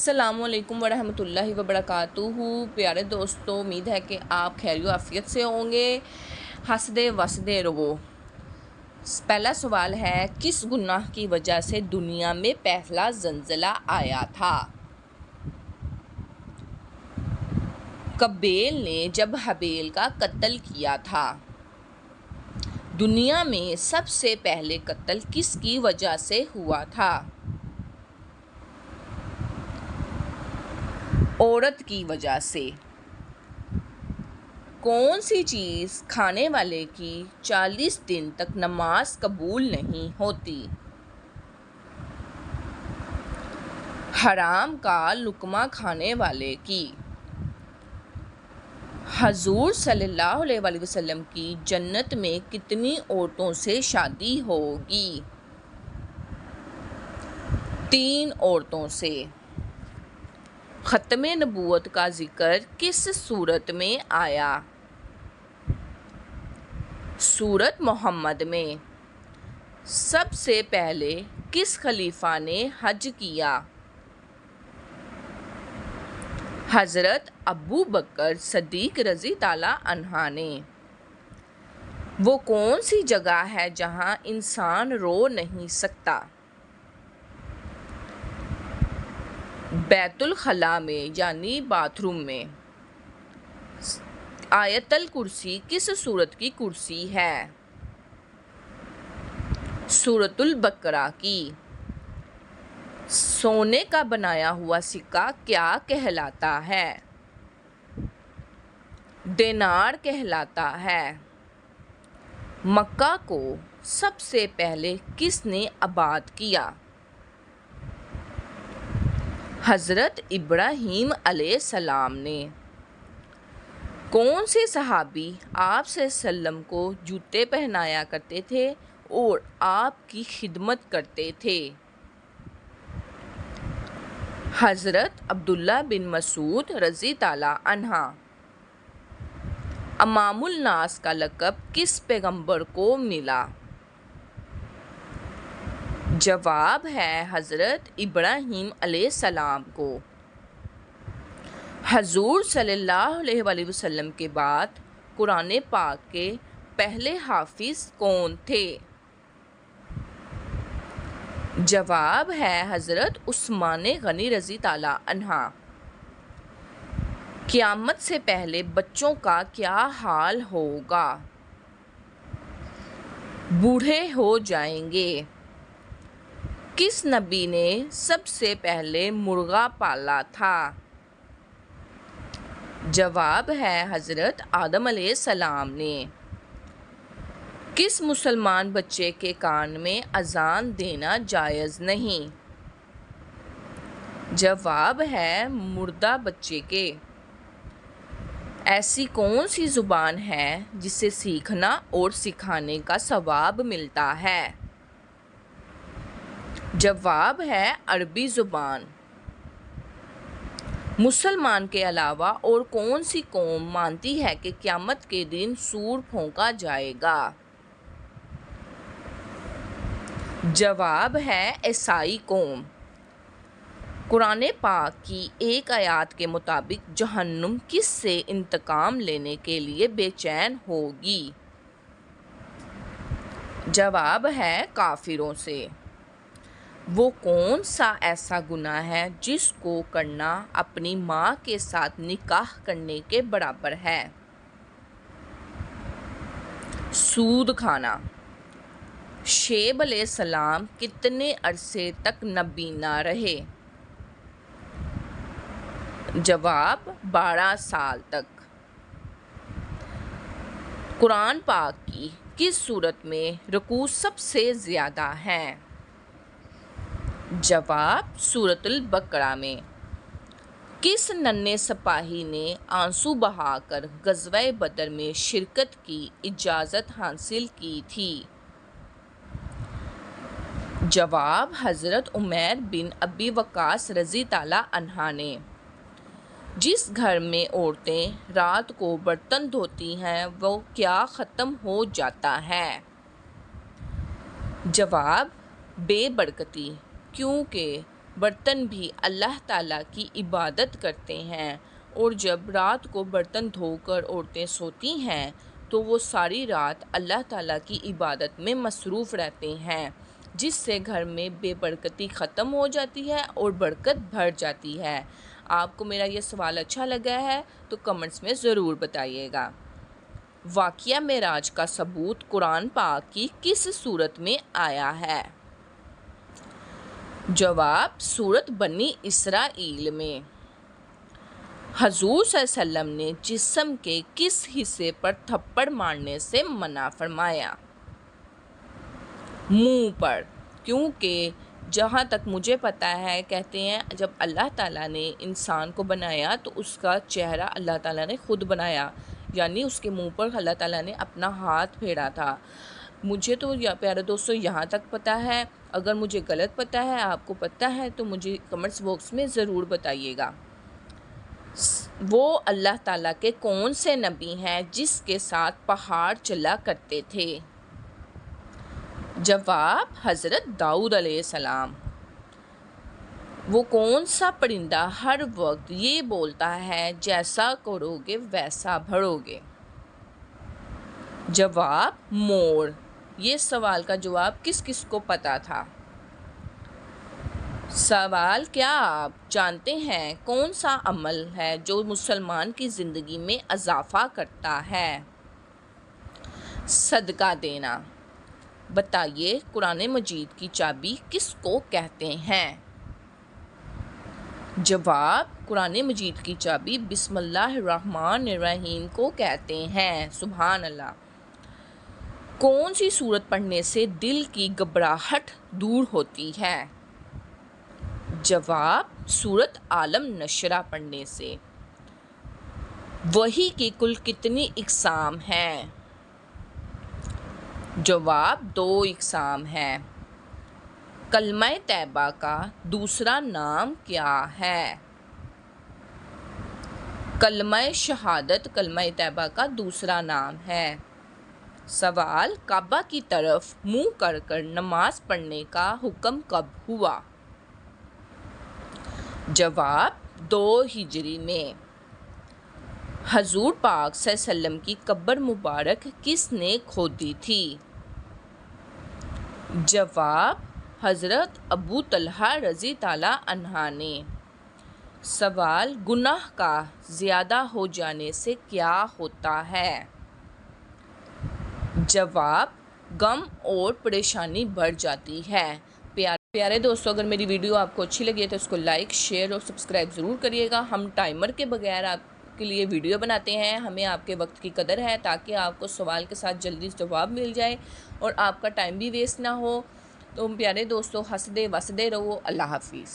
अस्सलामुअलैकुम वरहमतुल्लाहि वबरकातुहू। प्यारे दोस्तों, उम्मीद है कि आप खैर आफियत से होंगे, हंसदे वसदे रहो। पहला सवाल है, किस गुनाह की वजह से दुनिया में पहला ज़ल्ज़ला आया था? कबील ने जब हबील का कत्ल किया था। दुनिया में सबसे पहले कत्ल किसकी वजह से हुआ था? औरत की वजह से। कौन सी चीज़ खाने वाले की 40 दिन तक नमाज कबूल नहीं होती? हराम का लुक़मा खाने वाले की। हजूर सल्लल्लाहु अलैहि वसल्लम की जन्नत में कितनी औरतों से शादी होगी? 3 औरतों से। ख़त्मे नबूवत का ज़िक्र किस सूरत में आया? सूरत मोहम्मद में। सबसे पहले किस खलीफा ने हज किया? हज़रत अबू बकर सदीक रज़ी ताला अन्हा ने। वो कौन सी जगह है जहाँ इंसान रो नहीं सकता? बैतुल खला में यानी बाथरूम में। आयतल कुर्सी किस सूरत की कुर्सी है? सूरतुल बकरा की। सोने का बनाया हुआ सिक्का क्या कहलाता है? दिनार कहलाता है। मक्का को सबसे पहले किसने आबाद किया? हज़रत इब्राहीम अलैहिस्सलाम ने। कौन से सहाबी आप सल्लम को जूते पहनाया करते थे और आपकी खिदमत करते थे? हज़रत अब्दुल्ला बिन मसूद रज़ी ताला अन्हा। अमामुल नास का लक़ब किस पैगंबर को मिला? जवाब है हज़रत इब्राहीम अलैहिस्सलाम को। हजूर सल्लल्लाहु अलैहि वसल्लम के बाद कुरान पाक के पहले हाफिज़ कौन थे? जवाब है हज़रत उस्मान गनी रज़ी ताला अन्हा। क़यामत से पहले बच्चों का क्या हाल होगा? बूढ़े हो जाएंगे। किस नबी ने सबसे पहले मुर्गा पाला था? जवाब है हज़रत आदम अलैहिस्सलाम ने। किस मुसलमान बच्चे के कान में अजान देना जायज़ नहीं? जवाब है मुर्दा बच्चे के। ऐसी कौन सी ज़ुबान है जिसे सीखना और सिखाने का सवाब मिलता है? जवाब है अरबी ज़ुबान। मुसलमान के अलावा और कौन सी कौम मानती है कि क़यामत के दिन सूर फूंका जाएगा? जवाब है ईसाई कौम। कुरान पाक की एक आयत के मुताबिक जहन्नुम किससे इंतकाम लेने के लिए बेचैन होगी? जवाब है काफिरों से। वो कौन सा ऐसा गुनाह है जिसको करना अपनी माँ के साथ निकाह करने के बराबर है? सूद खाना। शेब अलैहिस्सलाम कितने अरसे तक नबीना रहे? जवाब 12 साल तक। कुरान पाक की किस सूरत में रुकू सबसे ज़्यादा हैं? जवाब सूरतुल बकरा में। किस नन्हे सिपाही ने आंसू बहाकर ग़ज़वे बदर में शिरकत की इजाज़त हासिल की थी? जवाब हज़रत उमैर बिन अबी वक़ास रज़ी ताला अन्हा ने। जिस घर में औरतें रात को बर्तन धोती हैं वो क्या ख़त्म हो जाता है? जवाब बेबरकती, क्योंकि बर्तन भी अल्लाह ताला की इबादत करते हैं, और जब रात को बर्तन धोकर औरतें सोती हैं तो वो सारी रात अल्लाह ताला की इबादत में मसरूफ़ रहते हैं, जिससे घर में बेबरकती ख़त्म हो जाती है और बरकत बढ़ जाती है। आपको मेरा ये सवाल अच्छा लगा है तो कमेंट्स में ज़रूर बताइएगा। वाक़या मेराज का सबूत कुरान पाक की किस सूरत में आया है? जवाब, सूरत बनी इसराइल में। हजूर सल्लल्लाहु अलैहि वसल्लम ने जिस्म के किस हिस्से पर थप्पड़ मारने से मना फरमाया? मुंह पर, क्योंकि जहाँ तक मुझे पता है कहते हैं जब अल्लाह ताला ने इंसान को बनाया तो उसका चेहरा अल्लाह ताला ने ख़ुद बनाया, यानी उसके मुंह पर अल्लाह ताला ने अपना हाथ फेरा था। मुझे तो प्यारे दोस्तों यहाँ तक पता है। अगर मुझे गलत पता है, आपको पता है, तो मुझे कमेंट्स बॉक्स में ज़रूर बताइएगा। वो अल्लाह ताला के कौन से नबी हैं जिसके साथ पहाड़ चला करते थे? जवाब, हज़रत दाऊद अलैहिस्सलाम। वो कौन सा परिंदा हर वक्त ये बोलता है जैसा करोगे वैसा भरोगे? जवाब, मोर। ये सवाल का जवाब किस किस को पता था? सवाल, क्या आप जानते हैं कौन सा अमल है जो मुसलमान की ज़िंदगी में इजाफ़ा करता है? सदका देना। बताइए, कुरान मजीद की चाबी किसको कहते हैं? जवाब, कुरान मजीद की चाबी बिस्मिल्लाहिर्रहमानिर्रहीम को कहते हैं। सुभान अल्लाह। कौन सी सूरत पढ़ने से दिल की घबराहट दूर होती है? जवाब, सूरत आलम नशरा पढ़ने से। वही की कुल कितनी इक़साम हैं? जवाब, 2 इक़साम हैं। कलमा तैयबा का दूसरा नाम क्या है? कलमा शहादत कलमा तैयबा का दूसरा नाम है। सवाल, काबा की तरफ मुँह कर नमाज पढ़ने का हुक्म कब हुआ? जवाब, 2 हिजरी में। हजूर पाक सल्लल्लाहु अलैहि वसल्लम की कब्र मुबारक किसने खोदी थी? जवाब, हज़रत अबू तलहा रज़ी ताला अन्हा ने। सवाल, गुनाह का ज़्यादा हो जाने से क्या होता है? जवाब, गम और परेशानी बढ़ जाती है। प्यारे दोस्तों, अगर मेरी वीडियो आपको अच्छी लगी है तो इसको लाइक, शेयर और सब्सक्राइब ज़रूर करिएगा। हम टाइमर के बगैर आपके लिए वीडियो बनाते हैं। हमें आपके वक्त की कदर है ताकि आपको सवाल के साथ जल्दी जवाब मिल जाए और आपका टाइम भी वेस्ट ना हो। तो प्यारे दोस्तों, हंसदे वसदे रहो। अल्लाह हाफिज़।